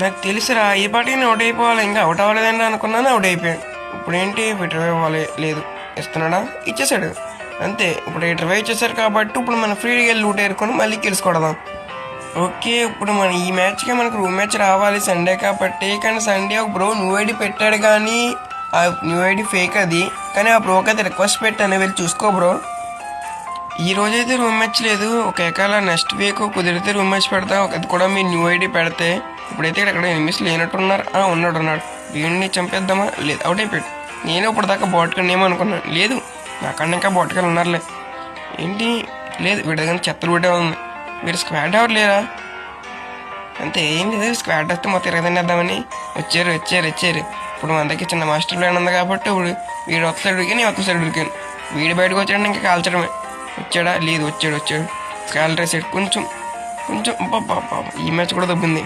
నాకు తెలుసురా ఈ పాటికి అవుట్ అయిపోవాలి, ఇంకా అవుట్ అవ్వలేదండి అనుకున్నాను, అవుట్ అయిపోయాను. ఇప్పుడు ఏంటి ఇరవై ఇవ్వాలి, లేదు ఇస్తున్నాడా, ఇచ్చేసాడు అంతే. ఇప్పుడు 20 ఇచ్చేసారు కాబట్టి ఇప్పుడు మనం ఫ్రీగా వెళ్ళి లూట్ ఏరుకొని మళ్ళీ గెలుచుకోవడం. ఓకే, ఇప్పుడు మన ఈ మ్యాచ్కి మనకు రూమ్ మ్యాచ్ రావాలి సండే కాబట్టి. కానీ సండే ఒక బ్రో న్యూ ఐడి పెట్టాడు, కానీ ఆ న్యూ ఐడి ఫేక్ అది. కానీ ఆ బ్రోకి అయితే రిక్వెస్ట్ పెట్టాను, వెళ్ళి చూసుకో బ్రో. ఈ రోజైతే రూమ్ మ్యాచ్ లేదు, ఒకవేళ నెక్స్ట్ వీక్ కుదిరితే రూమ్ మ్యాచ్ పెడతా. అది కూడా మీ న్యూ ఐడి పెడితే. ఇప్పుడైతే ఇక్కడ ఎనిమిస్ లేనట్టున్నారు. ఉన్నాడు. వీడిని చంపేద్దామా, లేదు అవుట్ అయిపోయాడు. నేను ఇప్పుడు దాకా బాట్కని ఏమనుకున్నాను, లేదు నాకన్నా ఇంకా బాట్కలు ఉన్నారులే. ఏంటి లేదు వీడి దగ్గర చెత్తలు పెట్టే ఉంది. వీరు స్క్వాడ్ ఎవరు లేరా, అంతే ఏం లేదు. స్క్వాడ్ వస్తే మొత్తం ఇరగదనేద్దామని వచ్చారు. ఇప్పుడు మన దగ్గర చిన్న మాస్టర్ ప్లాన్ ఉంది కాబట్టి ఇప్పుడు వీడు వస్తాడు ఉడికి, నేను సైడ్ ఉడికాను. వీడి బయటకు వచ్చాడు, ఇంకా కాల్చడమే. వచ్చాడా, లేదు వచ్చాడు. స్కాలరీ సెట్ కొంచెం ఈ మ్యాచ్ కూడా దొబ్బింది.